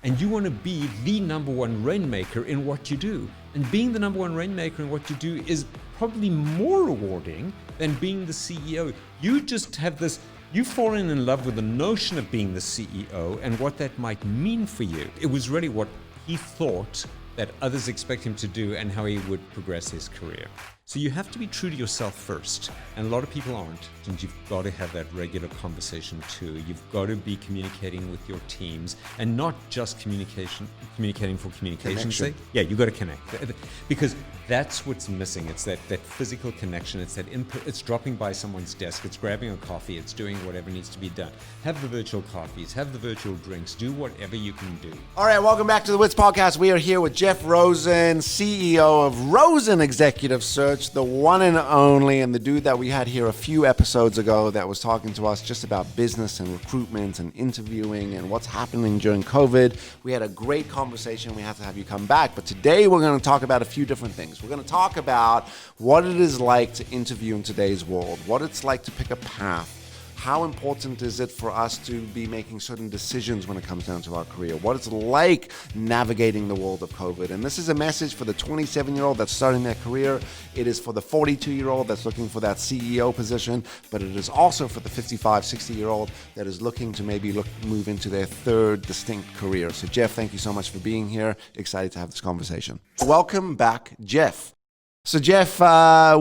And you want to be the number one rainmaker in what you do. And being the number one rainmaker in what you do is probably more rewarding than being the CEO. You just have this, you've fallen in love with the notion of being the CEO and what that might mean for you. It was really what he thought that others expect him to do and how he would progress his career. So you have to be true to yourself first, and a lot of people aren't. And you've got to have that regular conversation too. You've got to be communicating with your teams, and not just communicating for communication's sake. Yeah, you've got to connect, because that's what's missing. It's that physical connection. It's that input. It's dropping by someone's desk. It's grabbing a coffee. It's doing whatever needs to be done. Have the virtual coffees. Have the virtual drinks. Do whatever you can do. All right, welcome back to the Witz podcast. We are here with Jeff Rosen, CEO of Rosen Executive Search, the one and only, and the dude that we had here a few episodes ago that was talking to us just about business and recruitment and interviewing and what's happening during COVID. We had a great conversation. We have to have you come back. But today we're going to talk about a few different things. We're going to talk about what it is like to interview in today's world, what it's like to pick a path. How important is it for us to be making certain decisions when it comes down to our career? What it's like navigating the world of COVID. And this is a message for the 27-year-old that's starting their career. It is for the 42-year-old that's looking for that CEO position, but it is also for the 55, 60-year-old that is looking to maybe move into their third distinct career. So Jeff, thank you so much for being here. Excited to have this conversation. Welcome back, Jeff. So Jeff,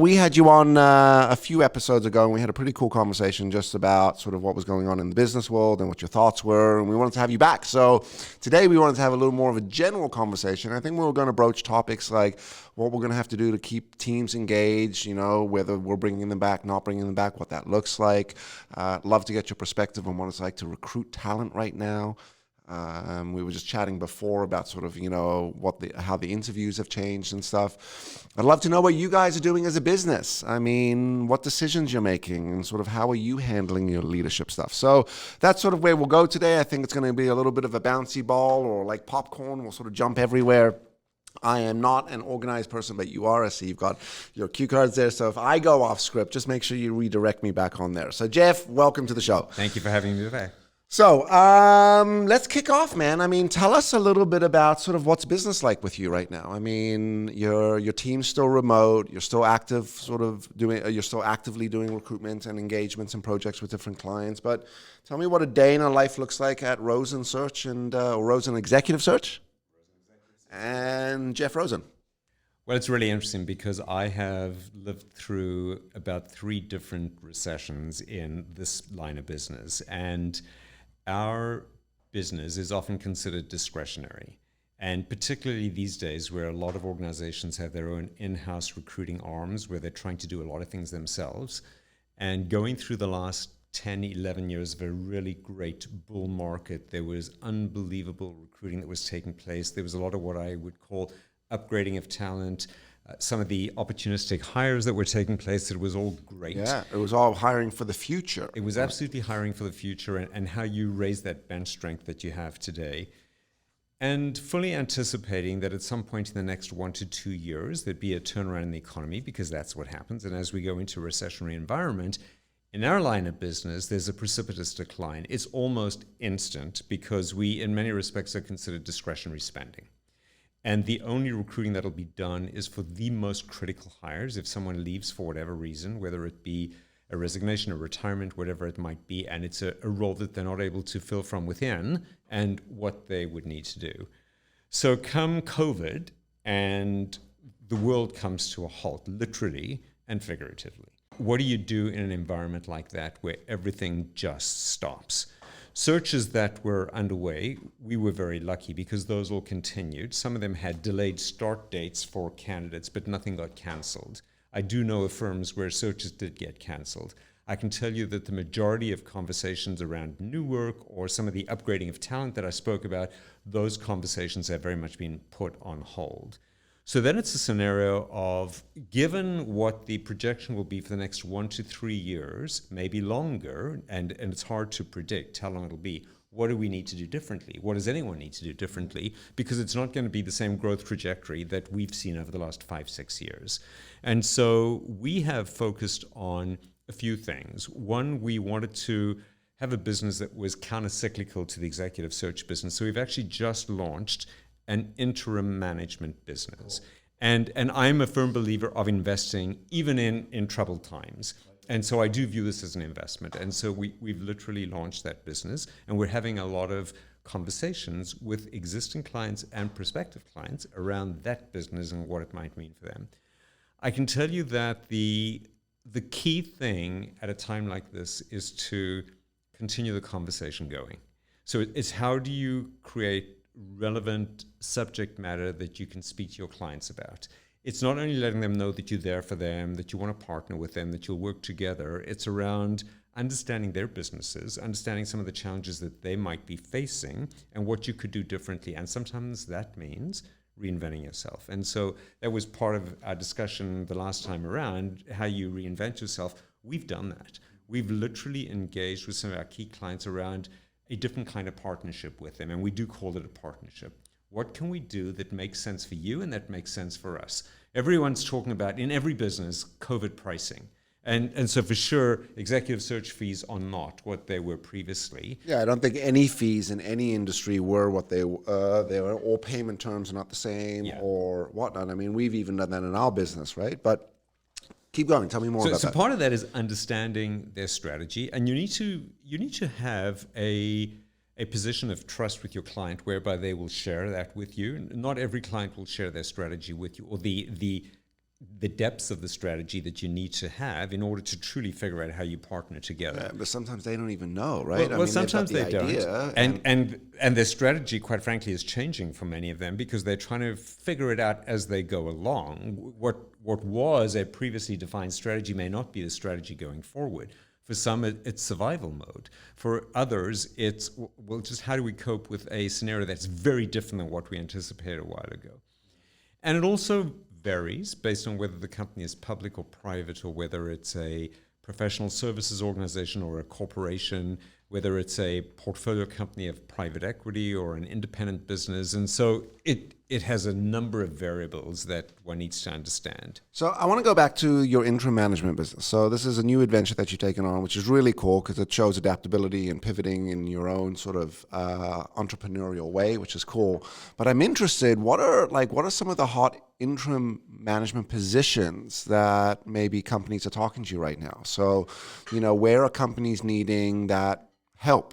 we had you on a few episodes ago, and we had a pretty cool conversation just about sort of what was going on in the business world and what your thoughts were, and we wanted to have you back. So today we wanted to have a little more of a general conversation. I think we were going to broach topics like what we're going to have to do to keep teams engaged, you know, whether we're bringing them back, not bringing them back, what that looks like. Love to get your perspective on what it's like to recruit talent right now. We were just chatting before about sort of, you know, how the interviews have changed and stuff. I'd love to know what you guys are doing as a business. I mean, what decisions you're making and sort of how are you handling your leadership stuff. So that's sort of where we'll go today. I think it's going to be a little bit of a bouncy ball or like popcorn. We'll sort of jump everywhere. I am not an organized person, but you are. I see you've got your cue cards there. So if I go off script, just make sure you redirect me back on there. So Jeff, welcome to the show. Thank you for having me today. So let's kick off, man. I mean, tell us a little bit about sort of what's business like with you right now. I mean, your team's still remote. You're still active, you're still actively doing recruitment and engagements and projects with different clients. But tell me what a day in a life looks like at Rosen Search and Rosen Executive Search and Jeff Rosen. Well, it's really interesting because I have lived through about 3 different recessions in this line of business, and our business is often considered discretionary. And particularly these days where a lot of organizations have their own in-house recruiting arms where they're trying to do a lot of things themselves. And going through the last 10, 11 years of a really great bull market, there was unbelievable recruiting that was taking place. There was a lot of what I would call upgrading of talent, some of the opportunistic hires that were taking place. It was all great. Yeah, it was all hiring for the future. It was absolutely hiring for the future and how you raise that bench strength that you have today. And fully anticipating that at some point in the next 1 to 2 years, there'd be a turnaround in the economy because that's what happens. And as we go into a recessionary environment, in our line of business, there's a precipitous decline. It's almost instant because we, in many respects, are considered discretionary spending. And the only recruiting that'll be done is for the most critical hires. If someone leaves for whatever reason, whether it be a resignation, a retirement, whatever it might be, and it's a role that they're not able to fill from within and what they would need to do. So come COVID and the world comes to a halt, literally and figuratively. What do you do in an environment like that where everything just stops? Searches that were underway, we were very lucky because those all continued. Some of them had delayed start dates for candidates, but nothing got canceled. I do know of firms where searches did get canceled. I can tell you that the majority of conversations around new work or some of the upgrading of talent that I spoke about, those conversations have very much been put on hold. So then it's a scenario of, given what the projection will be for the next 1 to 3 years, maybe longer, and it's hard to predict how long it'll be, what do we need to do differently? What does anyone need to do differently? Because it's not going to be the same growth trajectory that we've seen over the last 5-6 years. And so we have focused on a few things. One, we wanted to have a business that was counter-cyclical to the executive search business. So we've actually just launched an interim management business. And I'm a firm believer of investing even in troubled times. And so I do view this as an investment. And so we've literally launched that business, and we're having a lot of conversations with existing clients and prospective clients around that business and what it might mean for them. I can tell you that the key thing at a time like this is to continue the conversation going. So it's how do you create relevant subject matter that you can speak to your clients about. It's not only letting them know that you're there for them, that you want to partner with them, that you'll work together. It's around understanding their businesses, understanding some of the challenges that they might be facing and what you could do differently. And sometimes that means reinventing yourself. And so that was part of our discussion the last time around, how you reinvent yourself. We've done that. We've literally engaged with some of our key clients around a different kind of partnership with them. And we do call it a partnership. What can we do that makes sense for you and that makes sense for us? Everyone's talking about, in every business, COVID pricing. And so for sure, executive search fees are not what they were previously. Yeah, I don't think any fees in any industry were what they were. All payment terms are not the same or whatnot. I mean, we've even done that in our business, right? But keep going. Tell me more about that. So part of that is understanding their strategy, and you need to have a position of trust with your client whereby they will share that with you. Not every client will share their strategy with you, or the depths of the strategy that you need to have in order to truly figure out how you partner together. Yeah, but sometimes they don't even know, right? Well, sometimes they don't. And their strategy, quite frankly, is changing for many of them because they're trying to figure it out as they go along. What was a previously defined strategy may not be the strategy going forward. For some, it's survival mode. For others, it's, well, just how do we cope with a scenario that's very different than what we anticipated a while ago? And it also varies based on whether the company is public or private, or whether it's a professional services organization or a corporation, whether it's a portfolio company of private equity or an independent business. And so it has a number of variables that one needs to understand. So I want to go back to your interim management business. So this is a new adventure that you've taken on, which is really cool because it shows adaptability and pivoting in your own sort of entrepreneurial way, which is cool. But I'm interested, what are some of the hot interim management positions that maybe companies are talking to you right now? So, where are companies needing that help?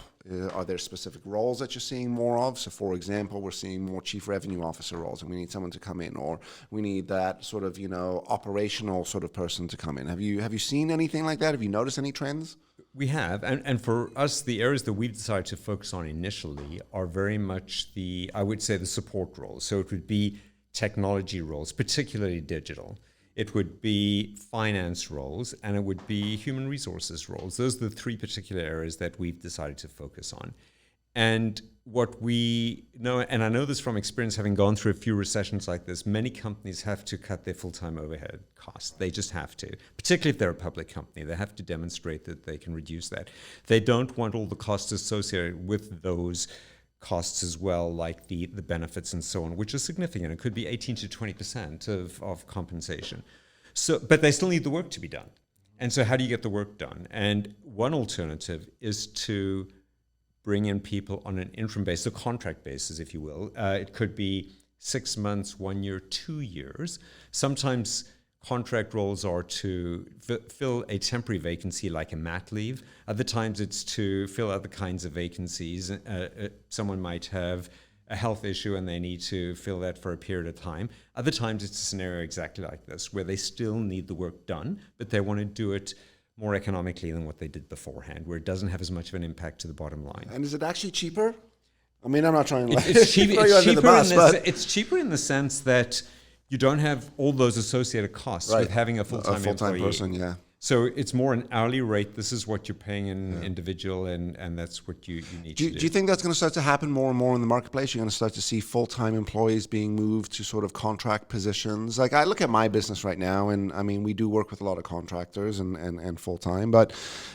Are there specific roles that you're seeing more of? So, for example, we're seeing more chief revenue officer roles, and we need someone to come in, or we need that sort of, operational sort of person to come in. Have you seen anything like that? Have you noticed any trends? We have, and for us, the areas that we've decided to focus on initially are very much the support roles. So it would be technology roles, particularly digital. It would be finance roles, and it would be human resources roles. Those are the three particular areas that we've decided to focus on. And what we know, and I know this from experience, having gone through a few recessions like this, many companies have to cut their full-time overhead costs. They just have to, particularly if they're a public company. They have to demonstrate that they can reduce that. They don't want all the costs associated with those costs as well, like the benefits and so on, which is significant. It could be 18 to 20% of compensation. So, but they still need the work to be done. And so how do you get the work done? And one alternative is to bring in people on an interim basis, a contract basis, if you will. It could be 6 months, 1 year, 2 years. Sometimes contract roles are to fill a temporary vacancy like a mat leave. Other times it's to fill other kinds of vacancies. Someone might have a health issue and they need to fill that for a period of time. Other times it's a scenario exactly like this, where they still need the work done, but they want to do it more economically than what they did beforehand, where it doesn't have as much of an impact to the bottom line. And is it actually cheaper? I mean, I'm not trying to it's cheaper in the sense that you don't have all those associated costs with having a full-time employee. Person, yeah. So it's more an hourly rate. This is what you're paying an individual, and that's what you need to do. Do you think that's going to start to happen more and more in the marketplace? You're going to start to see full-time employees being moved to sort of contract positions? Like, I look at my business right now, and I mean, we do work with a lot of contractors and full-time, but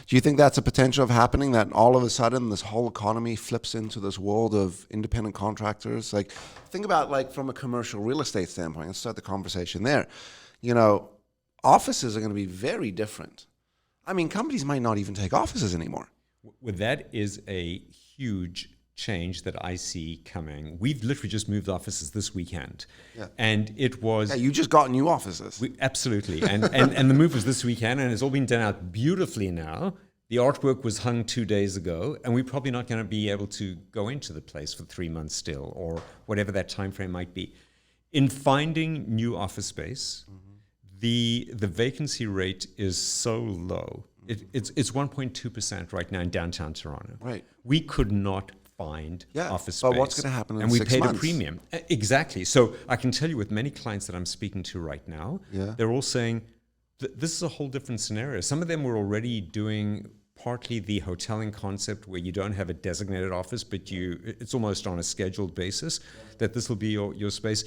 do you think that's a potential of happening, that all of a sudden this whole economy flips into this world of independent contractors? Like, think about, like, from a commercial real estate standpoint. Let's start the conversation there. Offices are going to be very different. I mean, companies might not even take offices anymore. Well, that is a huge change that I see coming. We've literally just moved offices this weekend. Yeah. And it was... Yeah, you just got new offices. Absolutely. And the move was this weekend, and it's all been done out beautifully now. The artwork was hung 2 days ago, and we're probably not going to be able to go into the place for 3 months still, or whatever that time frame might be. In finding new office space, the vacancy rate is so low. It's 1.2% right now in downtown Toronto. Right. We could not find office space. But what's going to happen in 6 months? And we paid a premium. Exactly. So I can tell you with many clients that I'm speaking to right now, they're all saying, this is a whole different scenario. Some of them were already doing partly the hoteling concept where you don't have a designated office, but it's almost on a scheduled basis that this will be your space.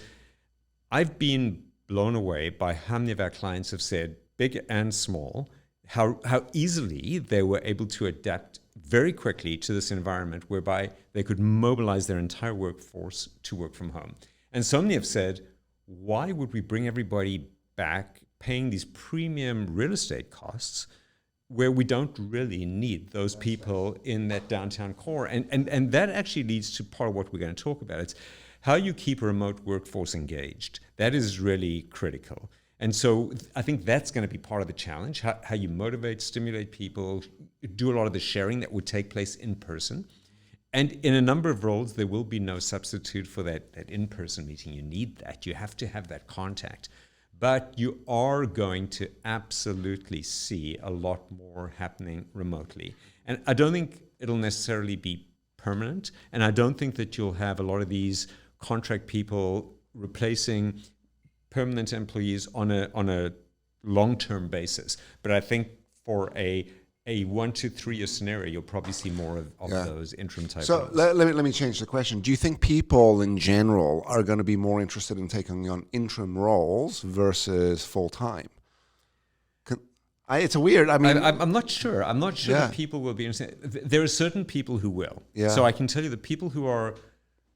I've been blown away by how many of our clients have said, big and small, how easily they were able to adapt very quickly to this environment whereby they could mobilize their entire workforce to work from home. And so many have said, why would we bring everybody back paying these premium real estate costs where we don't really need those people in that downtown core? And that actually leads to part of what we're going to talk about. It's how you keep a remote workforce engaged. That is really critical. And so I think that's going to be part of the challenge, how you motivate, stimulate people, do a lot of the sharing that would take place in person. And in a number of roles, there will be no substitute for that in-person meeting. You need that. You have to have that contact. But you are going to absolutely see a lot more happening remotely. And I don't think it'll necessarily be permanent. And I don't think that you'll have a lot of these contract people replacing permanent employees on a long-term basis. But I think for a 1 to 3 year scenario, you'll probably see more of those interim type So roles. let me change the question. Do you think people in general are going to be more interested in taking on interim roles versus full-time? It's a weird, I mean... I'm not sure. I'm not sure that people will be interested. There are certain people who will. Yeah. So I can tell you the people who are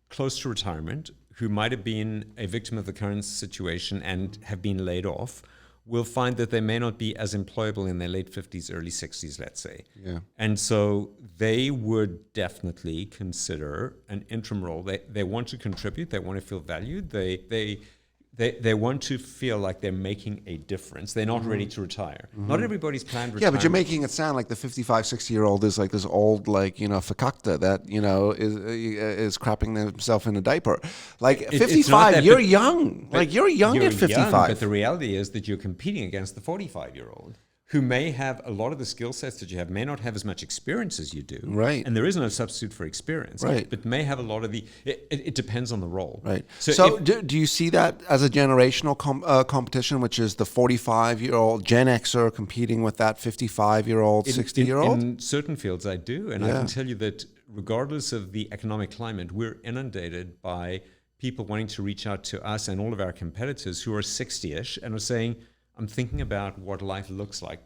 close to retirement, who might have been a victim of the current situation and have been laid off, will find that they may not be as employable in their late 50s, early 60s, let's say. Yeah. And so they would definitely consider an interim role. They want to contribute. They want to feel valued. They want to feel like they're making a difference. They're not ready to retire. Not everybody's planned retirement. Yeah, but you're making it sound like the 55, 60-year-old is like this old, fakakta that, is crapping himself in a diaper. Like, 55, you're young. Like, you're young at 55. But the reality is that you're competing against the 45-year-old who may have a lot of the skill sets that you have, may not have as much experience as you do. Right. And there is no substitute for experience. Right. But may have a lot of it depends on the role. Right. So do you see that as a generational competition, which is the 45-year-old Gen Xer competing with that 55-year-old, 60-year-old? In certain fields, I do. And I can tell you that regardless of the economic climate, we're inundated by people wanting to reach out to us and all of our competitors who are 60-ish and are saying, I'm thinking about what life looks like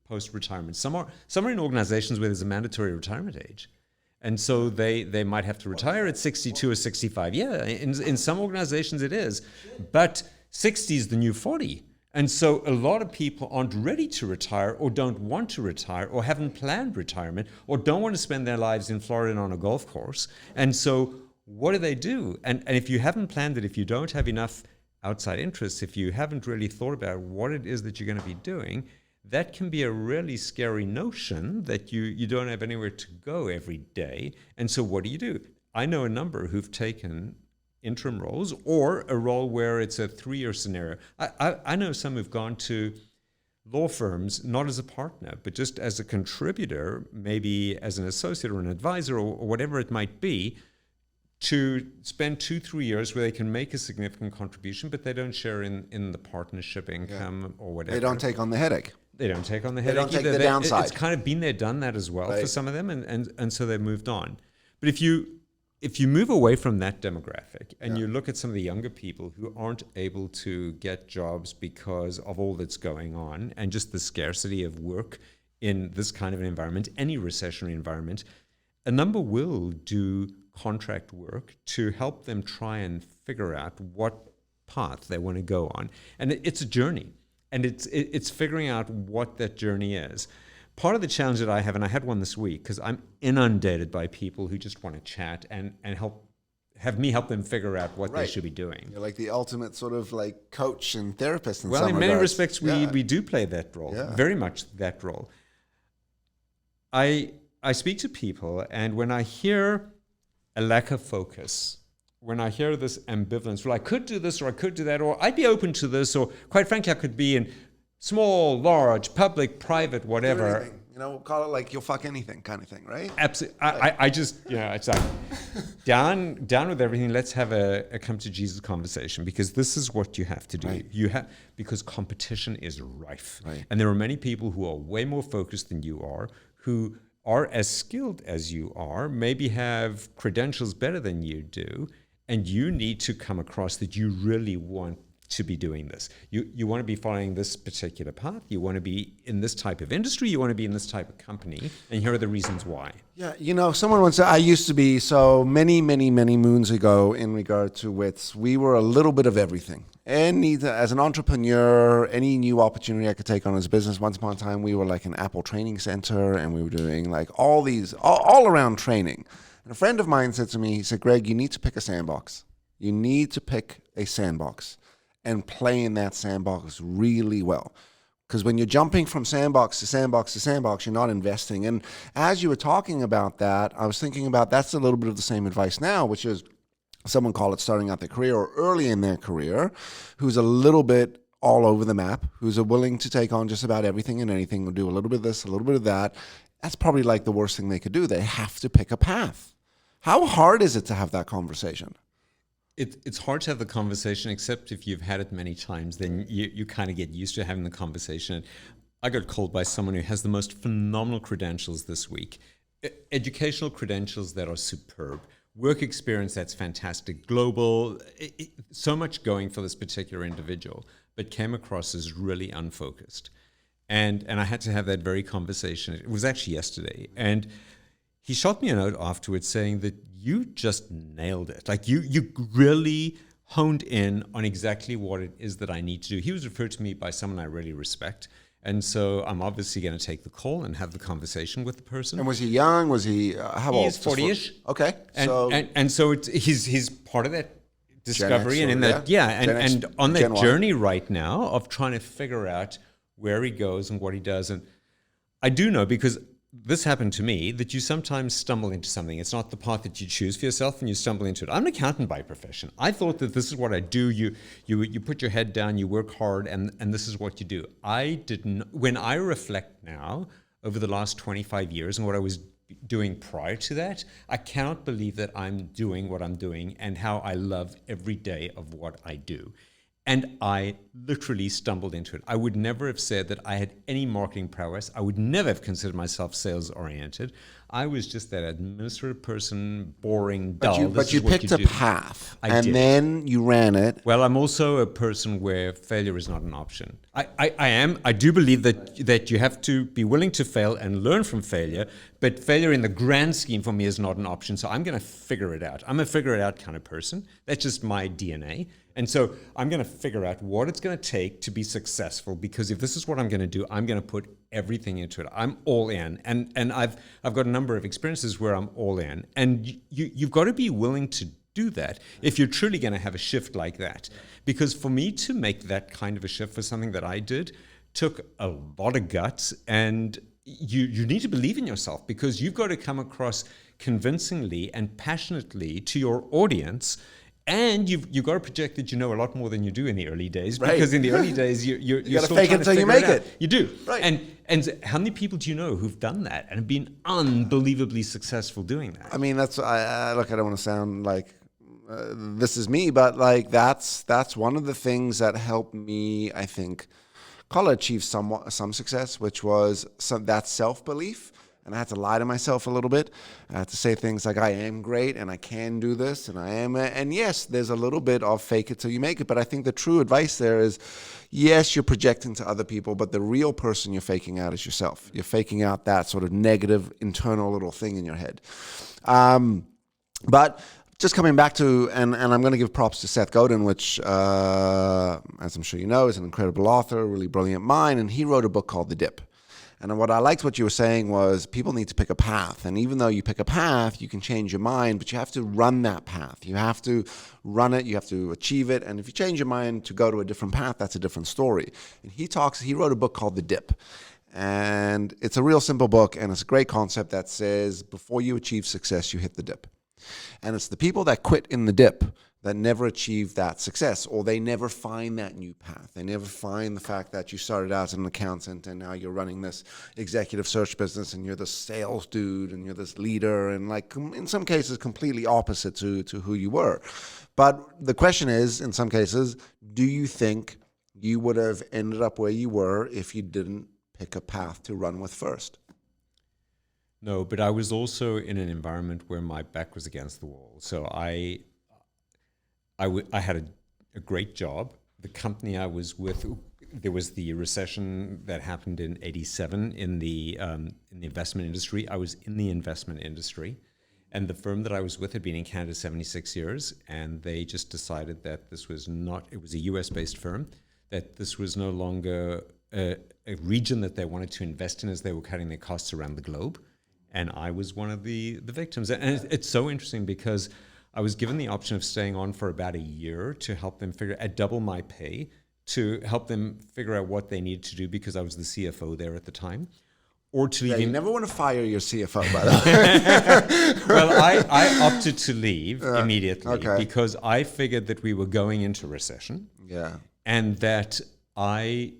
post-retirement. Some are in organizations where there's a mandatory retirement age. And so they might have to retire at 62 or 65. Yeah, in some organizations it is. But 60 is the new 40. And so a lot of people aren't ready to retire or don't want to retire or haven't planned retirement or don't want to spend their lives in Florida on a golf course. And so what do? And if you haven't planned it, if you don't have enough outside interests, if you haven't really thought about what it is that you're going to be doing, that can be a really scary notion that you don't have anywhere to go every day. And so what do? I know a number who've taken interim roles or a role where it's a 3-year scenario. I know some who've gone to law firms, not as a partner, but just as a contributor, maybe as an associate or an advisor or whatever it might be, to spend 2-3 years where they can make a significant contribution, but they don't share in the partnership income or whatever. They don't take on the headache. They don't take on the headache. They don't take the downside. It's kind of been there, done that as well for some of them, and so they've moved on. But if you move away from that demographic and you look at some of the younger people who aren't able to get jobs because of all that's going on and just the scarcity of work in this kind of an environment, any recessionary environment, a number will do contract work to help them try and figure out what path they want to go on. And it's a journey. And it's figuring out what that journey is. part of the challenge that I have, and I had one this week, because I'm inundated by people who just want to chat and have me help them figure out what they should be doing. You're like the ultimate sort of like coach and therapist in some Well, in many regards. respects, we do play that role, very much that role. I speak to people, and when I hear a lack of focus, when I hear this ambivalence, well, I could do this or I could do that, or I'd be open to this, or quite frankly, I could be in small, large, public, private, whatever. Call it like you'll fuck anything kind of thing, right? Absolutely. I just, it's like down with everything. Let's have a come to Jesus conversation, because this is what you have to do. Right. Because competition is rife. Right. And there are many people who are way more focused than you are, who are as skilled as you are, maybe have credentials better than you do, and you need to come across that you really want to be doing this. You want to be following this particular path. You want to be in this type of industry. You want to be in this type of company. And here are the reasons why. Yeah, someone once said, I used to be, so many, many, many moons ago in regard to Witz, we were a little bit of everything. As an entrepreneur, any new opportunity I could take on as a business, once upon a time, we were like an Apple training center, and we were doing like all these, all around training. And a friend of mine said to me, he said, Greg, you need to pick a sandbox. You need to pick a sandbox and play in that sandbox really well. Because when you're jumping from sandbox to sandbox to sandbox, you're not investing. And as you were talking about that, I was thinking about that's a little bit of the same advice now, which is someone call it starting out their career or early in their career, who's a little bit all over the map, who's willing to take on just about everything and anything, will do a little bit of this, a little bit of that. That's probably like the worst thing they could do. They have to pick a path. How hard is it to have that conversation? It's hard to have the conversation, except if you've had it many times, then you kind of get used to having the conversation. I got called by someone who has the most phenomenal credentials this week, educational credentials that are superb, work experience that's fantastic, global, so much going for this particular individual, but came across as really unfocused. And I had to have that very conversation. It was actually yesterday. And he shot me a note afterwards saying that you just nailed it. Like you really honed in on exactly what it is that I need to do. He was referred to me by someone I really respect. And so I'm obviously going to take the call and have the conversation with the person. And was he young? Was he, how old? He's 40-ish. Okay. And so he's part of that discovery. And in that, and on that journey right now of trying to figure out where he goes and what he does. And I do know, because this happened to me, that you sometimes stumble into something. It's not the path that you choose for yourself, and you stumble into it. I'm an accountant by profession. I thought that this is what I do. You put your head down, you work hard, and this is what you do. I didn't. When I reflect now over the last 25 years and what I was doing prior to that, I cannot believe that I'm doing what I'm doing and how I love every day of what I do. And I literally stumbled into it. I would never have said that I had any marketing prowess. I would never have considered myself sales-oriented. I was just that administrative person, boring, dull. But you picked a path, and then you ran it. Well, I'm also a person where failure is not an option. I do believe that you have to be willing to fail and learn from failure, but failure in the grand scheme for me is not an option. So I'm going to figure it out. I'm a figure it out kind of person. That's just my DNA. And so I'm going to figure out what it's going to take to be successful, because if this is what I'm going to do, I'm going to put everything into it. I'm all in. And I've got a number of experiences where I'm all in. And you've got to be willing to do that if you're truly going to have a shift like that. Because for me to make that kind of a shift for something that I did took a lot of guts, and you need to believe in yourself, because you've got to come across convincingly and passionately to your audience. And you've got to project that you know a lot more than you do in the early days, because in the early days you're got to still fake it until you make it. You do, right? And how many people do you know who've done that and have been unbelievably successful doing that? I mean, look, I don't want to sound like this is me, but like that's one of the things that helped me, I think, achieve some success, which was that self-belief. And I had to lie to myself a little bit. I had to say things like, I am great and I can do this and I am. And yes, there's a little bit of fake it till you make it. But I think the true advice there is, yes, you're projecting to other people, but the real person you're faking out is yourself. You're faking out that sort of negative internal little thing in your head. But just coming back to, and I'm going to give props to Seth Godin, which, as I'm sure you know, is an incredible author, really brilliant mind. And he wrote a book called The Dip. And what I liked what you were saying was people need to pick a path. And even though you pick a path, you can change your mind, but you have to run that path. You have to run it. You have to achieve it. And if you change your mind to go to a different path, that's a different story. And he wrote a book called The Dip. And it's a real simple book, and it's a great concept that says before you achieve success, you hit the dip. And it's the people that quit in the dip that never achieve that success, or they never find that new path. They never find the fact that you started out as an accountant and now you're running this executive search business and you're this sales dude and you're this leader, and like in some cases completely opposite to who you were. But the question is, in some cases, do you think you would have ended up where you were if you didn't pick a path to run with first? No, but I was also in an environment where my back was against the wall. So I had a great job. The company I was with, there was the recession that happened in '87 in the investment industry. I was in the investment industry, and the firm that I was with had been in Canada 76 years, and they just decided that this was not. It was a U.S.-based firm, that this was no longer a region that they wanted to invest in, as they were cutting their costs around the globe. And I was one of the victims. And it's so interesting because I was given the option of staying on for about a year to help them at double my pay, to help them figure out what they needed to do because I was the CFO there at the time. Or to leave. You never want to fire your CFO, by the way. Well, I opted to leave immediately because I figured that we were going into recession. Yeah. And that I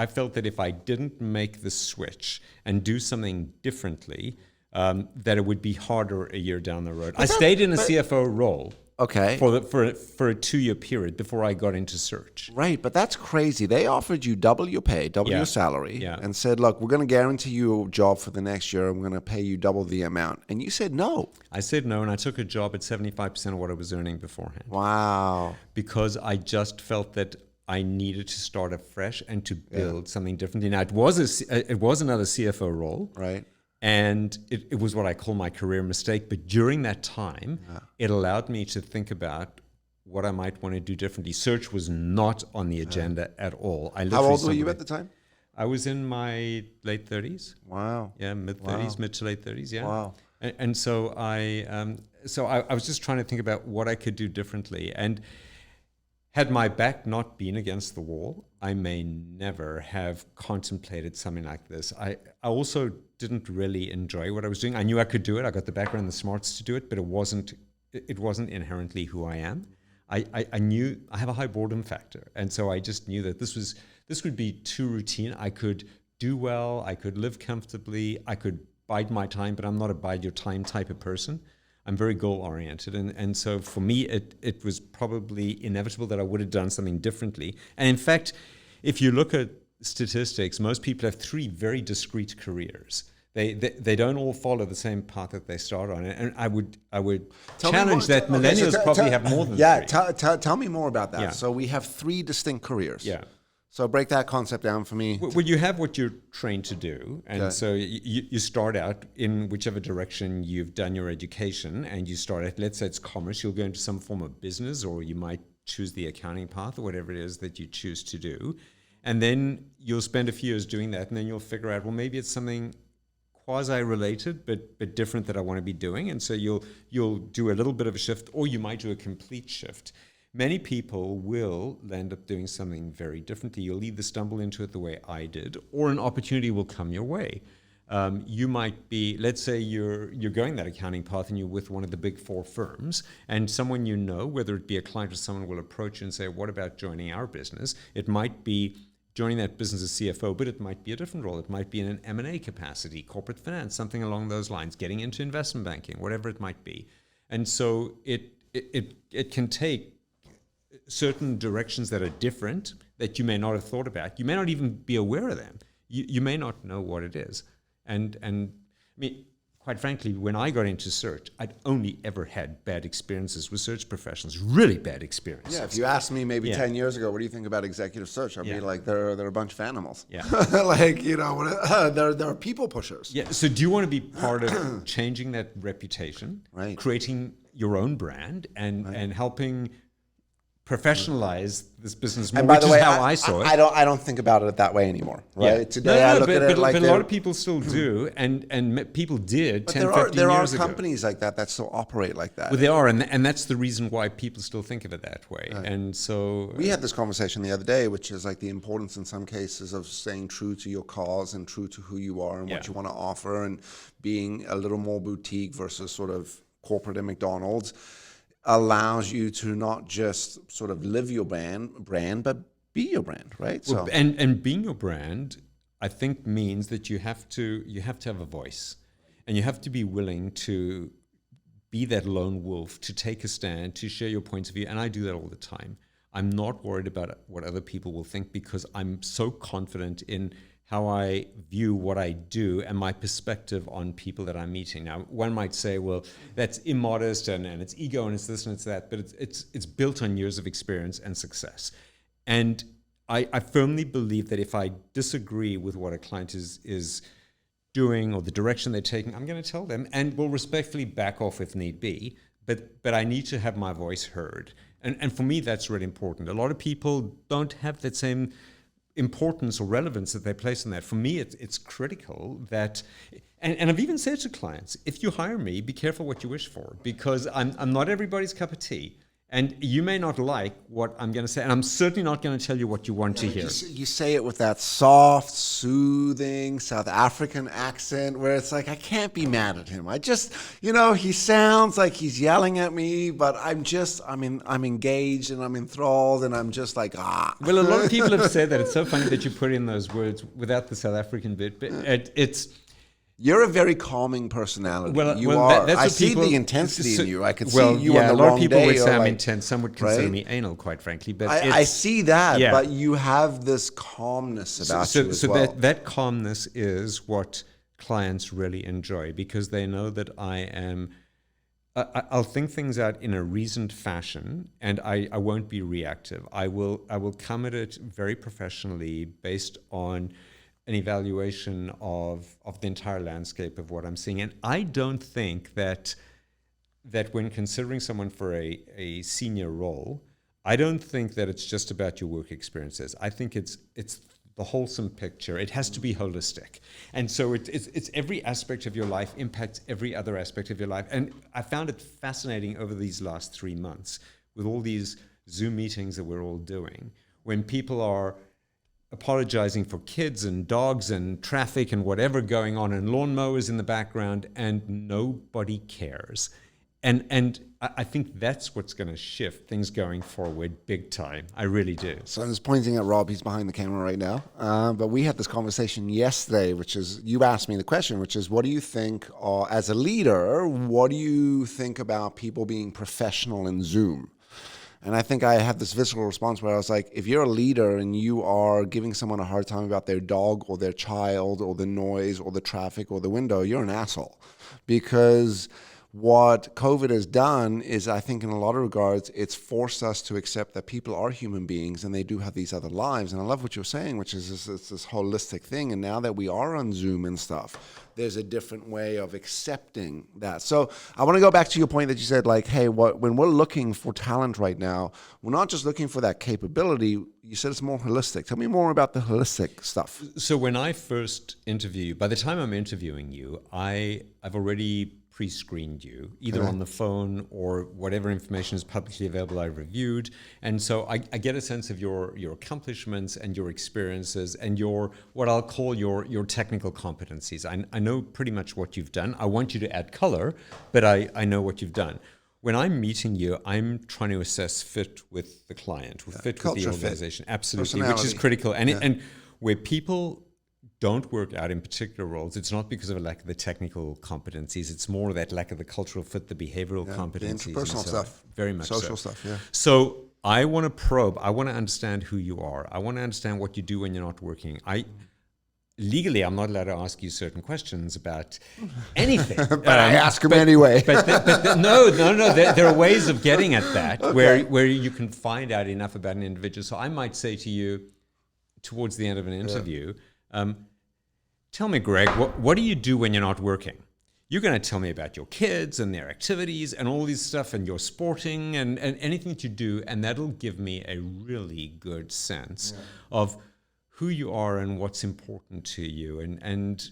felt that if I didn't make the switch and do something differently, that it would be harder a year down the road. I stayed in a CFO role for a 2-year period before I got into search. Right, but that's crazy. They offered you double your pay, double your salary, and said, look, we're going to guarantee you a job for the next year, and we're going to pay you double the amount. And you said no. I said no, and I took a job at 75% of what I was earning beforehand. Wow. Because I just felt that I needed to start afresh and to build something differently. Now, it was another CFO role. Right. And it was what I call my career mistake. But during that time, it allowed me to think about what I might want to do differently. Search was not on the agenda at all. How old were you at the time? I was in my late 30s. Wow. Yeah, mid-30s, mid to late 30s, yeah. Wow. And so I was just trying to think about what I could do differently. And had my back not been against the wall, I may never have contemplated something like this. I also didn't really enjoy what I was doing. I knew I could do it. I got the background and the smarts to do it, but it wasn't inherently who I am. I knew I have a high boredom factor. And so I just knew that this would be too routine. I could do well, I could live comfortably, I could bide my time, but I'm not a bide your time type of person. I'm very goal-oriented, and so for me, it was probably inevitable that I would have done something differently. And in fact, if you look at statistics, most people have 3 very discrete careers. They don't all follow the same path that they start on. And I would challenge that millennials probably have more than 3. Yeah, tell me more about that. Yeah. So we have 3 distinct careers. Yeah. So break that concept down for me. Well, you have what you're trained to do. And so you start out in whichever direction you've done your education, and you start at, let's say it's commerce, you'll go into some form of business, or you might choose the accounting path or whatever it is that you choose to do. And then you'll spend a few years doing that, and then you'll figure out, well, maybe it's something quasi-related but different that I want to be doing. And so you'll do a little bit of a shift, or you might do a complete shift. Many people will end up doing something very differently. You'll either stumble into it the way I did, or an opportunity will come your way. You might be, let's say you're going that accounting path and you're with one of the big 4 firms, and someone you know, whether it be a client or someone, will approach you and say, what about joining our business? It might be joining that business as CFO, but it might be a different role. It might be in an M&A capacity, corporate finance, something along those lines, getting into investment banking, whatever it might be. And so it can take certain directions that are different that you may not have thought about. You may not even be aware of them. You may not know what it is. And I mean, quite frankly, when I got into search, I'd only ever had bad experiences with search professionals, really bad experiences. Yeah, if you asked me maybe 10 years ago, what do you think about executive search? I'd be like, they're a bunch of animals. Yeah. Like, they're people pushers. Yeah. So do you want to be part of changing that reputation, right, creating your own brand, and helping professionalize this business more, And by which the is way, how I saw it. I don't think about it that way anymore. Right? Yeah. Today I look at it like but a lot of people still do, and people did but 10, there 15 are years ago. companies like that still operate like that. Well, they are, and that's the reason why people still think of it that way. Right. And so we had this conversation the other day, which is like the importance in some cases of staying true to your cause and true to who you are and what you want to offer, and being a little more boutique versus sort of corporate at McDonald's allows you to not just sort of live your brand, but be your brand, right? Well, and being your brand, I think, means that you have to have a voice, and you have to be willing to be that lone wolf, to take a stand, to share your points of view. And I do that all the time. I'm not worried about what other people will think, because I'm so confident in how I view what I do and my perspective on people that I'm meeting. Now, one might say, well, that's immodest and it's ego and it's this and it's that, but it's built on years of experience and success. And I firmly believe that if I disagree with what a client is doing or the direction they're taking, I'm going to tell them, and will respectfully back off if need be. But I need to have my voice heard. And for me, that's really important. A lot of people don't have that same importance or relevance that they place on that. For me, it's critical that, and I've even said to clients, if you hire me, be careful what you wish for, because I'm not everybody's cup of tea. And you may not like what I'm going to say, and I'm certainly not going to tell you what you want to hear. You say it with that soft, soothing South African accent where it's like, I can't be mad at him. I just, he sounds like he's yelling at me, but I'm engaged and I'm enthralled, and I'm just like, ah. Well, a lot of people have said that. It's so funny that you put in those words without the South African bit, but it's... You're a very calming personality. Well, you are. That's I what see people, the intensity in you. I can well, see you yeah, on the a lot wrong of people day. would say I'm like, intense. Some would consider me anal, quite frankly. But I see that, but you have this calmness about you as well. So that calmness is what clients really enjoy, because they know that I am... I'll think things out in a reasoned fashion, and I won't be reactive. I will come at it very professionally, based on an evaluation of the entire landscape of what I'm seeing. And I don't think that when considering someone for a senior role, I don't think that it's just about your work experiences. I think it's the wholesome picture. It has to be holistic. And so it's every aspect of your life impacts every other aspect of your life. And I found it fascinating over these last 3 months with all these Zoom meetings that we're all doing, when people are apologizing for kids and dogs and traffic and whatever going on, and lawnmowers in the background, and nobody cares. And I think that's what's going to shift things going forward big time. I really do. So I'm just pointing at Rob. He's behind the camera right now. But we had this conversation yesterday, which is, you asked me the question, which is, what do you think, as a leader, what do you think about people being professional in Zoom? And I think I had this visceral response where I was like, if you're a leader and you are giving someone a hard time about their dog or their child or the noise or the traffic or the window, you're an asshole. Because what COVID has done is, I think in a lot of regards, it's forced us to accept that people are human beings and they do have these other lives. And I love what you're saying, which is this holistic thing. And now that we are on Zoom and stuff, there's a different way of accepting that. So I want to go back to your point that you said, like, hey, when we're looking for talent right now, we're not just looking for that capability. You said it's more holistic. Tell me more about the holistic stuff. So when I first interview you, by the time I'm interviewing you, I've already pre-screened you, either on the phone or whatever information is publicly available I reviewed. And so I get a sense of your accomplishments and your experiences and what I'll call your technical competencies. I know pretty much what you've done. I want you to add color, but I know what you've done. When I'm meeting you, I'm trying to assess fit with the client, fit with the organization. Absolutely, which is critical. And where people don't work out in particular roles, it's not because of a lack of the technical competencies. It's more that lack of the cultural fit, the behavioral competencies. The interpersonal stuff. Very much social stuff, yeah. So I want to probe. I want to understand who you are. I want to understand what you do when you're not working. Legally, I'm not allowed to ask you certain questions about anything. But I ask them anyway. No. There are ways of getting at that where you can find out enough about an individual. So I might say to you towards the end of an interview, tell me, Greg, what do you do when you're not working? you're going to tell me about your kids and their activities and all this stuff and your sporting and anything that you do. And that'll give me a really good sense of who you are and what's important to you. And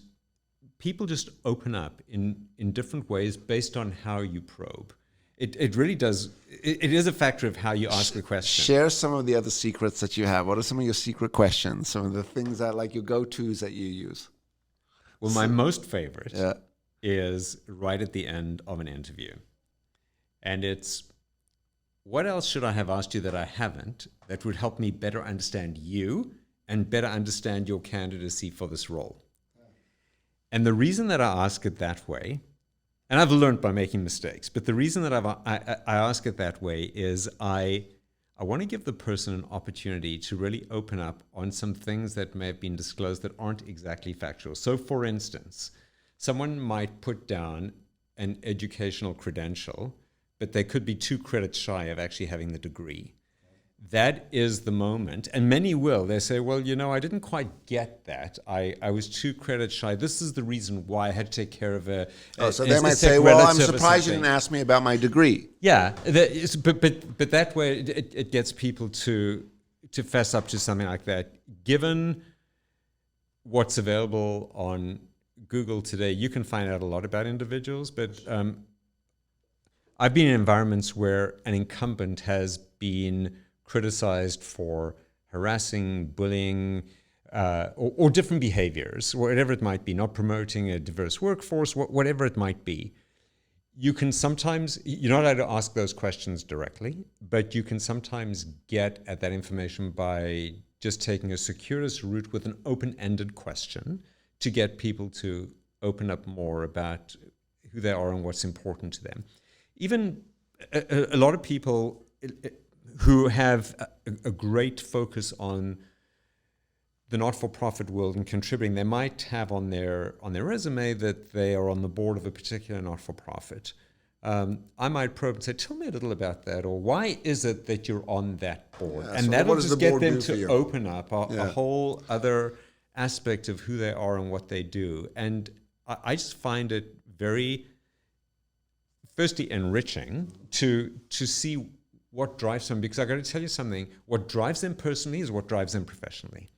people just open up in different ways based on how you probe. It really does. It is a factor of how you ask the question. Share some of the other secrets that you have. What are some of your secret questions? Some of the things that, like, your go-tos that you use? Well, my most favorite is right at the end of an interview. And it's, what else should I have asked you that I haven't that would help me better understand you and better understand your candidacy for this role? And the reason that I ask it that way, and I've learned by making mistakes, but the reason that I ask it that way is I want to give the person an opportunity to really open up on some things that may have been disclosed that aren't exactly factual. So, for instance, someone might put down an educational credential, but they could be 2 credits shy of actually having the degree. That is the moment, and many will. They say, well, I didn't quite get that. I was 2 credits shy. This is the reason why I had to take care of so they might say, well, I'm surprised you didn't ask me about my degree. Yeah, but that way it gets people to fess up to something like that. Given what's available on Google today, you can find out a lot about individuals, but I've been in environments where an incumbent has been criticized for harassing, bullying, or different behaviors, whatever it might be, not promoting a diverse workforce, whatever it might be. You can sometimes, you're not allowed to ask those questions directly, but you can sometimes get at that information by just taking a circuitous route with an open-ended question to get people to open up more about who they are and what's important to them. Even a lot of people who have a great focus on the not-for-profit world and contributing, they might have on their resume that they are on the board of a particular not-for-profit. I might probe and say, tell me a little about that, or why is it that you're on that board? And so that'll just get them to open up a whole other aspect of who they are and what they do. And I just find it very, firstly, enriching to see what drives them, because I got to tell you something, what drives them personally is what drives them professionally.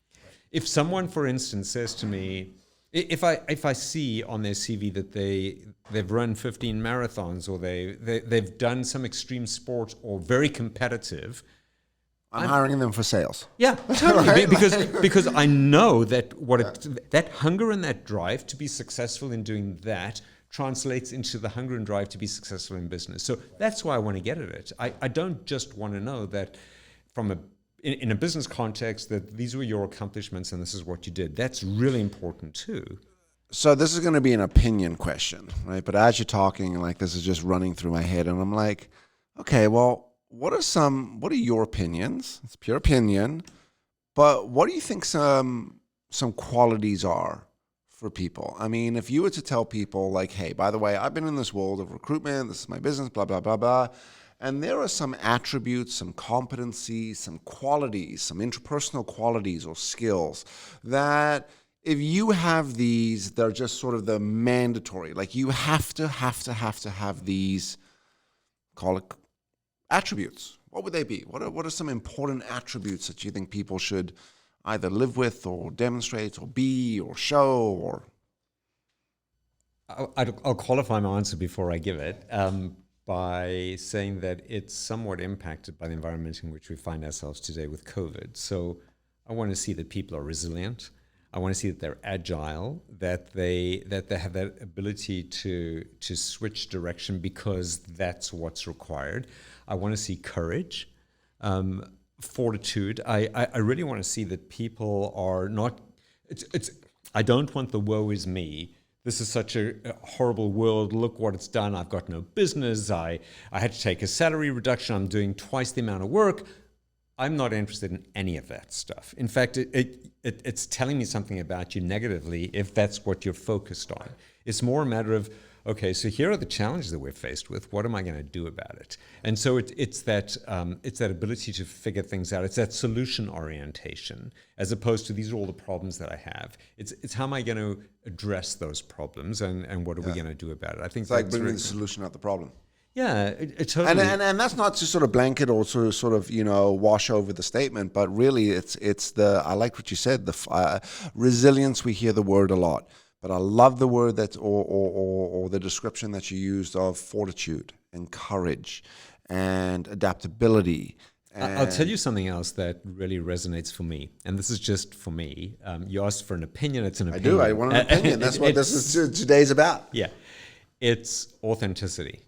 If someone, for instance, says to me, if I see on their CV that they've run 15 marathons, or they've done some extreme sport or very competitive, I'm hiring them for sales. Yeah, totally. Right? because I know that that hunger and that drive to be successful in doing that translates into the hunger and drive to be successful in business. So that's why I want to get at it. I don't just want to know that in a business context that these were your accomplishments and this is what you did. That's really important too. So this is going to be an opinion question, right? But as you're talking, like, this is just running through my head, and I'm like, okay, well, what are your opinions? It's pure opinion, but what do you think some qualities are for people? I mean, if you were to tell people, like, hey, by the way, I've been in this world of recruitment, this is my business, blah, blah, blah, blah, and there are some attributes, some competencies, some qualities, some interpersonal qualities or skills that if you have these, they're just sort of the mandatory, like, you have to have these, call it attributes. What would they be? What are some important attributes that you think people should either live with or demonstrate or be or show? Or I'll qualify my answer before I give it by saying that it's somewhat impacted by the environment in which we find ourselves today with COVID. So I want to see that people are resilient. I want to see that they're agile, that they have that ability to switch direction because that's what's required. I want to see courage, fortitude. I really want to see that people are not. I don't want the woe is me. This is such a horrible world. Look what it's done. I've got no business. I had to take a salary reduction. I'm doing twice the amount of work. I'm not interested in any of that stuff. In fact, it's telling me something about you negatively if that's what you're focused on. It's more a matter of, okay, so here are the challenges that we're faced with. What am I going to do about it? And so it's that ability to figure things out. It's that solution orientation, as opposed to these are all the problems that I have. It's how am I going to address those problems, and what are we going to do about it? I think it's like bringing the solution, not the problem. Yeah, it totally. And that's not to sort of blanket or sort of wash over the statement, but really it's the, I like what you said, the resilience. We hear the word a lot, but I love the word that or the description that you used of fortitude and courage and adaptability. I'll tell you something else that really resonates for me, and this is just for me. You asked for an opinion. It's an opinion. I want an opinion. That's what this is today's about. Yeah, it's authenticity.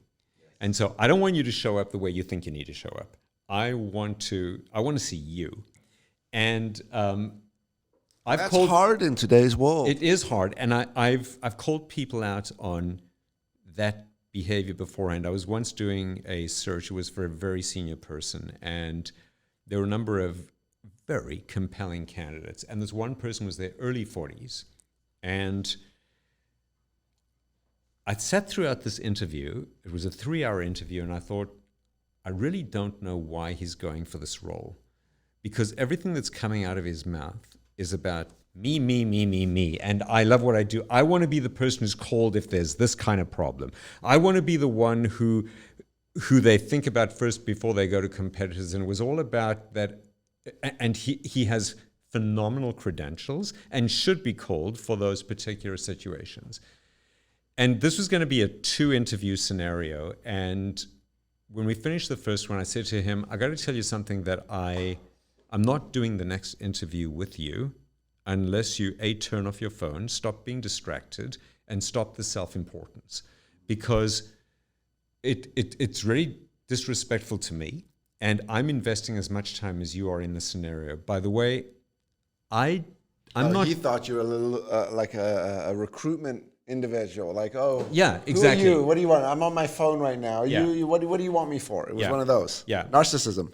And so I don't want you to show up the way you think you need to show up. I want to see you. And That's hard in today's world. It is hard. And I've called people out on that behavior beforehand. I was once doing a search. It was for a very senior person. And there were a number of very compelling candidates. And this one person was their early 40s. And I sat throughout this interview. It was a 3-hour interview, and I thought, I really don't know why he's going for this role, because everything that's coming out of his mouth is about me, me, me, me, me, and I love what I do. I want to be the person who's called if there's this kind of problem. I want to be the one who they think about first before they go to competitors, and it was all about that. And he has phenomenal credentials and should be called for those particular situations. And this was going to be a 2-interview scenario. And when we finished the first one, I said to him, I got to tell you something that I'm not doing the next interview with you unless you, A, turn off your phone, stop being distracted, and stop the self-importance. Because it's really disrespectful to me, and I'm investing as much time as you are in the scenario. By the way, I'm not... He thought you were a little like a recruitment individual, like, oh, yeah, exactly. Who are you? What do you want? I'm on my phone right now. Yeah. What do you want me for? It was one of those. Yeah. Narcissism.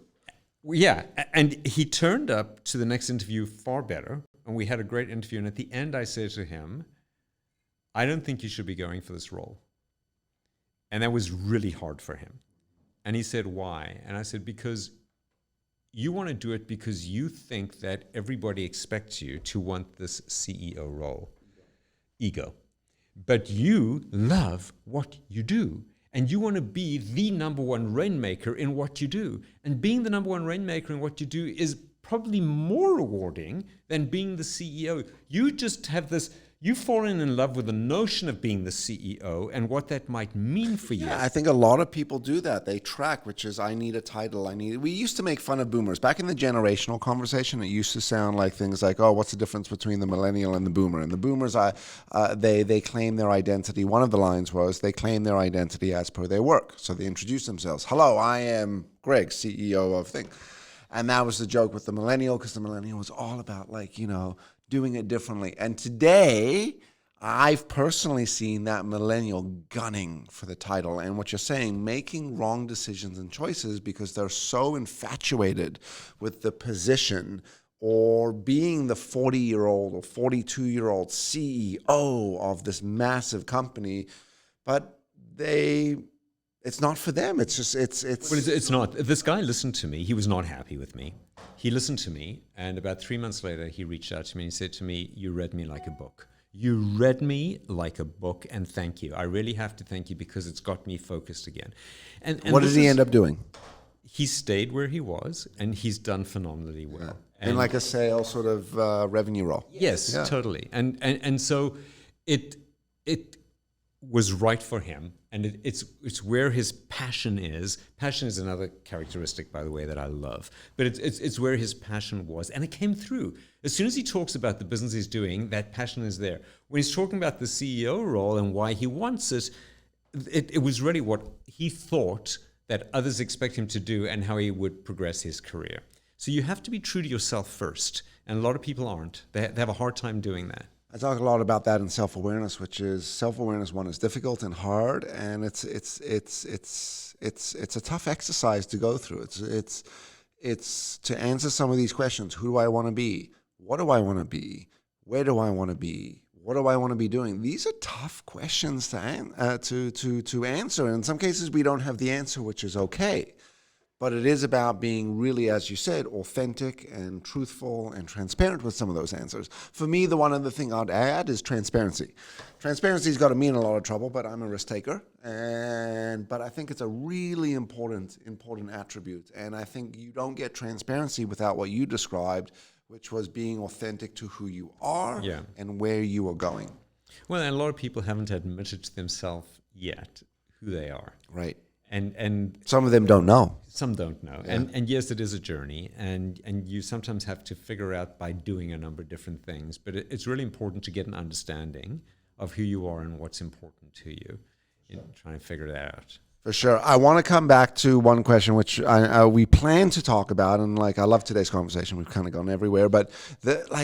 Yeah. And he turned up to the next interview far better. And we had a great interview. And at the end, I said to him, I don't think you should be going for this role. And that was really hard for him. And he said, why? And I said, because you want to do it because you think that everybody expects you to want this CEO role. Ego. But you love what you do, and you want to be the number one rainmaker in what you do. And being the number one rainmaker in what you do is probably more rewarding than being the CEO. You just have this, you've fallen in love with the notion of being the CEO and what that might mean for you. Yeah, I think a lot of people do that. They track, which is, I need a title. We used to make fun of boomers. Back in the generational conversation, it used to sound like things like, oh, what's the difference between the millennial and the boomer? And the boomers, they claim their identity. One of the lines was, they claim their identity as per their work. So they introduce themselves. Hello, I am Greg, CEO of Thing. And that was the joke with the millennial, because the millennial was all about, like, doing it differently. And today, I've personally seen that millennial gunning for the title. And what you're saying, making wrong decisions and choices because they're so infatuated with the position or being the 40-year-old or 42-year-old CEO of this massive company. But it's not for them. It's just, it's not. This guy listened to me. He was not happy with me. He listened to me, and about 3 months later, he reached out to me and he said to me, you read me like a book. You read me like a book, and thank you. I really have to thank you because it's got me focused again. And what did he end up doing? He stayed where he was, and he's done phenomenally well. Yeah. In like a sales sort of revenue role. Yes, yeah. Totally. And so it was right for him, and it's where his passion is. Passion is another characteristic, by the way, that I love. But it's where his passion was, and it came through. As soon as he talks about the business he's doing, that passion is there. When he's talking about the CEO role and why he wants it, it was really what he thought that others expect him to do and how he would progress his career. So you have to be true to yourself first, and a lot of people aren't. They have a hard time doing that. I talk a lot about that in self-awareness, which is self-awareness. One is difficult and hard, and it's a tough exercise to go through. It's to answer some of these questions. Who do I want to be? What do I want to be? Where do I want to be? what do I want to be doing? These are tough questions to answer. And in some cases, we don't have the answer, which is okay. But it is about being really, as you said, authentic and truthful and transparent with some of those answers. For me, the one other thing I'd add is transparency. Transparency's got me in a lot of trouble, but I'm a risk taker. But I think it's a really important attribute. And I think you don't get transparency without what you described, which was being authentic to who you are and where you are going. Well, and a lot of people haven't admitted to themselves yet who they are. Right. And some of them don't know. Some don't know. Yeah. And yes, it is a journey. And you sometimes have to figure out by doing a number of different things. But it's really important to get an understanding of who you are and what's important to you in trying to figure that out. For sure. I want to come back to one question which we plan to talk about. And like, I love today's conversation. We've kind of gone everywhere. But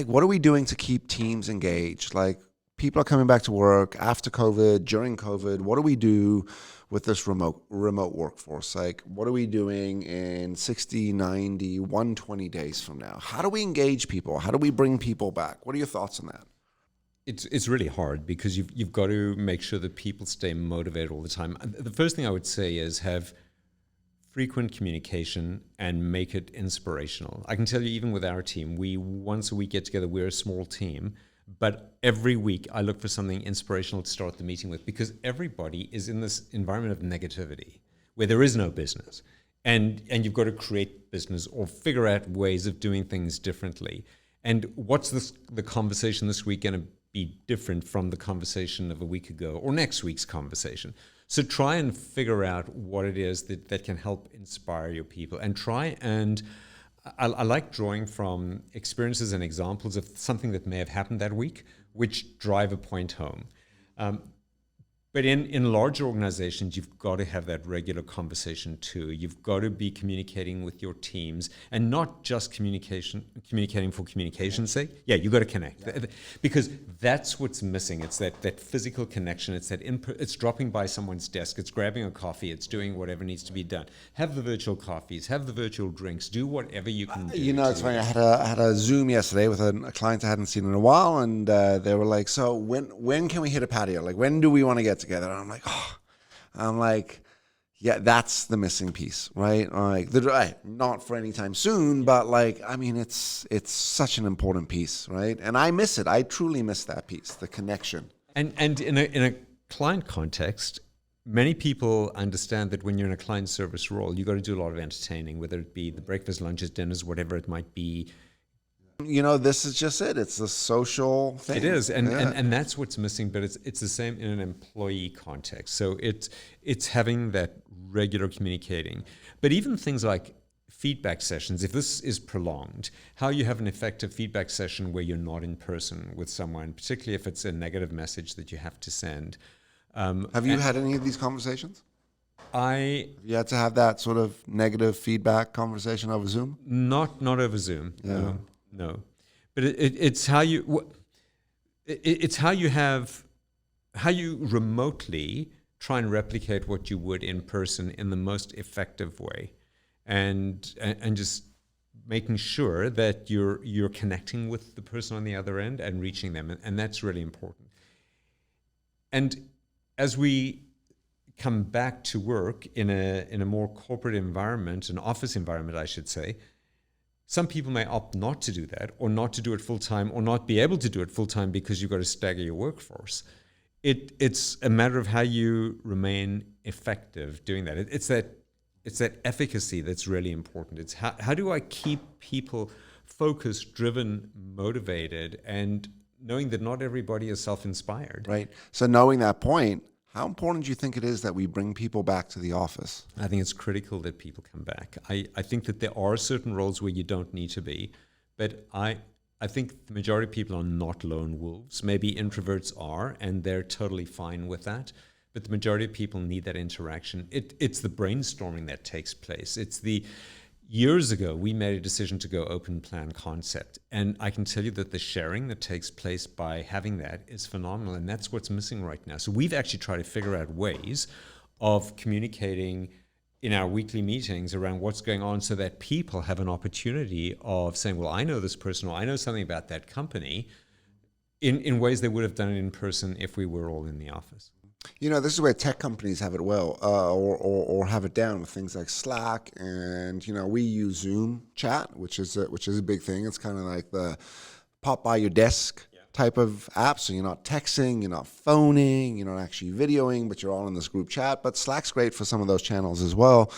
what are we doing to keep teams engaged? Like, people are coming back to work after COVID, during COVID. What do we do with this remote workforce? Like, what are we doing in 60, 90, 120 days from now? How do we engage people? How do we bring people back? What are your thoughts on that? It's really hard because you've got to make sure that people stay motivated all the time. The first thing I would say is have frequent communication and make it inspirational. I can tell you, even with our team, we once a week get together. We're a small team. But every week I look for something inspirational to start the meeting with, because everybody is in this environment of negativity where there is no business. And you've got to create business or figure out ways of doing things differently. And what's the conversation this week going to be different from the conversation of a week ago or next week's conversation? So try and figure out what it is that can help inspire your people, and try and I like drawing from experiences and examples of something that may have happened that week, which drive a point home. But in larger organizations, you've got to have that regular conversation too. You've got to be communicating with your teams, and not just communicating for communication's sake. Yeah, you've got to connect. Yeah. Because that's what's missing. It's that physical connection. It's it's dropping by someone's desk. It's grabbing a coffee. It's doing whatever needs to be done. Have the virtual coffees. Have the virtual drinks. Do whatever you can do. It's funny. I had a Zoom yesterday with a client I hadn't seen in a while, and they were like, "So when can we hit a patio? Like, when do we want to get together?" And I'm like, yeah, that's the missing piece, right? Not for any time soon, but it's such an important piece, right? And I miss it. I truly miss that piece, the connection. And in a client context, many people understand that when you're in a client service role, you got to do a lot of entertaining, whether it be the breakfast, lunches, dinners, whatever it might be. This is just it. It's a social thing. It is, and that's what's missing. But it's the same in an employee context. So it's having that regular communicating. But even things like feedback sessions, if this is prolonged, how you have an effective feedback session where you're not in person with someone, particularly if it's a negative message that you have to send. Have you had any of these conversations? You had to have that sort of negative feedback conversation over Zoom? Not over Zoom. Yeah. No, but it's how you remotely try and replicate what you would in person in the most effective way, and just making sure that you're connecting with the person on the other end and reaching them, and that's really important. And as we come back to work in a more corporate environment, an office environment, I should say, some people may opt not to do that, or not to do it full time, or not be able to do it full time because you've got to stagger your workforce. It's a matter of how you remain effective doing that. It's that efficacy that's really important. It's how do I keep people focused, driven, motivated, and knowing that not everybody is self-inspired. Right. So knowing that point, how important do you think it is that we bring people back to the office? I think it's critical that people come back. I think that there are certain roles where you don't need to be, but I think the majority of people are not lone wolves. Maybe introverts are, and they're totally fine with that. But the majority of people need that interaction. It's the brainstorming that takes place. Years ago, we made a decision to go open plan concept. And I can tell you that the sharing that takes place by having that is phenomenal. And that's what's missing right now. So we've actually tried to figure out ways of communicating in our weekly meetings around what's going on, so that people have an opportunity of saying, well, I know this person, or I know something about that company. in ways they would have done it in person if we were all in the office. You know, this is where tech companies have it well, or have it down with things like Slack, and you know, we use Zoom chat, which is a big thing. It's kind of like the pop by your desk type of app. So you're not texting, you're not phoning, you're not actually videoing, but you're all in this group chat. But Slack's great for some of those channels as well.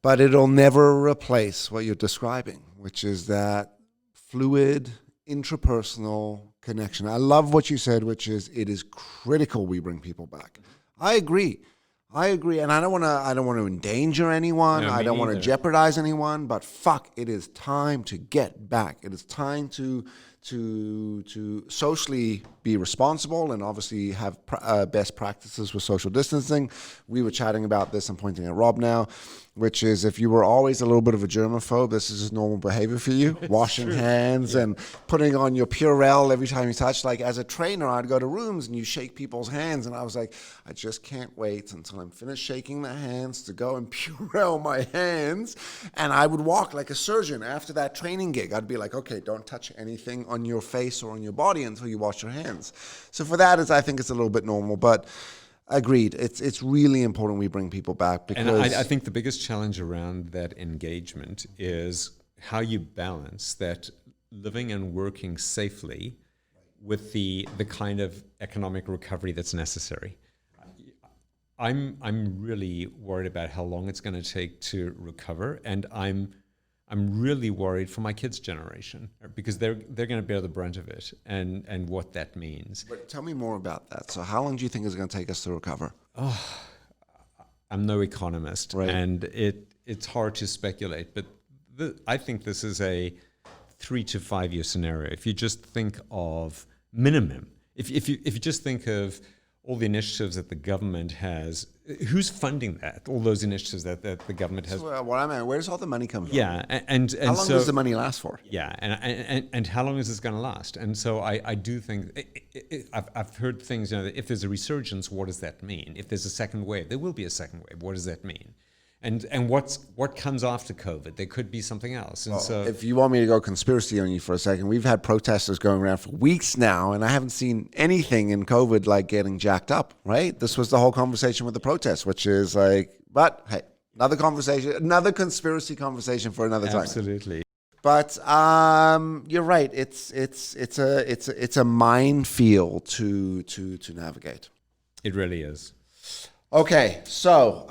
But it'll never replace what you're describing, which is that fluid, intrapersonal connection. I love what you said, which is it is critical we bring people back. I agree, and I don't want to endanger anyone. No, I don't want to neither. jeopardize anyone. But fuck, it is time to get back. It is time to socially be responsible and obviously have best practices with social distancing. We were chatting about this. I'm pointing at Rob now, which is if you were always a little bit of a germaphobe, this is just normal behavior for you. Washing hands and putting on your Purell every time you touch. Like as a trainer, I'd go to rooms and you shake people's hands, and I was like, I just can't wait until I'm finished shaking their hands to go and Purell my hands. And I would walk like a surgeon after that training gig. I'd be like, okay, don't touch anything on your face or on your body until you wash your hands. So for that, I think it's a little bit normal, but agreed. It's really important we bring people back, because And I think the biggest challenge around that engagement is how you balance that living and working safely with the kind of economic recovery that's necessary. I'm really worried about how long it's going to take to recover, and I'm really worried for my kids' generation, because they're going to bear the brunt of it and what that means. But tell me more about that. So how long do you think it's going to take us to recover? I'm no economist, Right. and it's hard to speculate, but I think this is a 3 to 5 year scenario. If you just think of minimum, if you just think of all the initiatives that the government has, who's funding that? All those initiatives that the government has. So, what I mean, where does all the money come from? Yeah, and How long so, does the money last for? Yeah, and how long is this going to last? And so I do think I've heard things. You know, that if there's a resurgence, what does that mean? If there's a second wave, there will be a second wave. What does that mean? And what comes after COVID? There could be something else. And so, If you want me to go conspiracy on you for a second, we've had protesters going around for weeks now, and I haven't seen anything in COVID like getting jacked up, right? This was the whole conversation with the protests, which is like, but hey, another conversation, another conspiracy conversation for another time. absolutely. But you're right. It's a minefield to navigate. It really is. Okay, so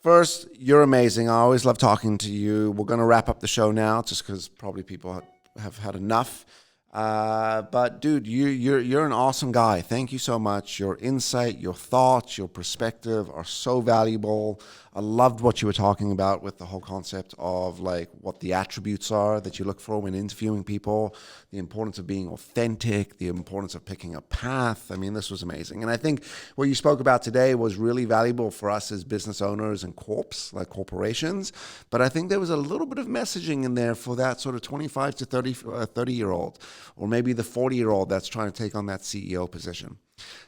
first, you're amazing. I always love talking to you. We're going to wrap up the show now, just because probably people have had enough. But dude, you're an awesome guy. Thank you so much. Your insight, your thoughts, your perspective are so valuable. I loved what you were talking about with the whole concept of like what the attributes are that you look for when interviewing people, the importance of being authentic, the importance of picking a path. I mean, this was amazing. And I think what you spoke about today was really valuable for us as business owners and corporations. But I think there was a little bit of messaging in there for that sort of 25 to 30-year-old, or maybe the 40-year-old that's trying to take on that CEO position.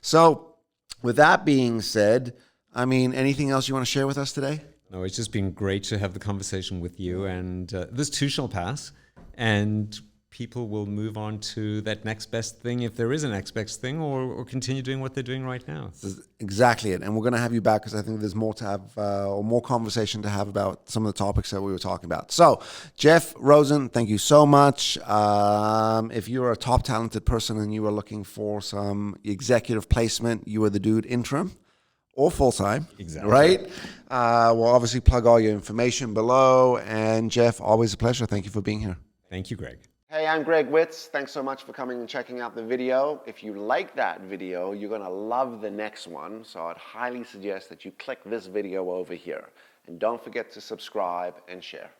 So with that being said, I mean, anything else you want to share with us today? No, it's just been great to have the conversation with you. And this too shall pass, and people will move on to that next best thing, if there is a next best thing, or continue doing what they're doing right now. This is exactly it. And we're going to have you back because I think there's more to have, or more conversation to have about some of the topics that we were talking about. So, Jeff Rosen, thank you so much. If you're a top talented person and you are looking for some executive placement, you are the dude. Interim or full-time, Exactly. Right? We'll obviously plug all your information below. And Jeff, always a pleasure. Thank you for being here. Thank you, Greg. Hey, I'm Greg Witz. Thanks so much for coming and checking out the video. If you like that video, you're going to love the next one. So I'd highly suggest that you click this video over here. And don't forget to subscribe and share.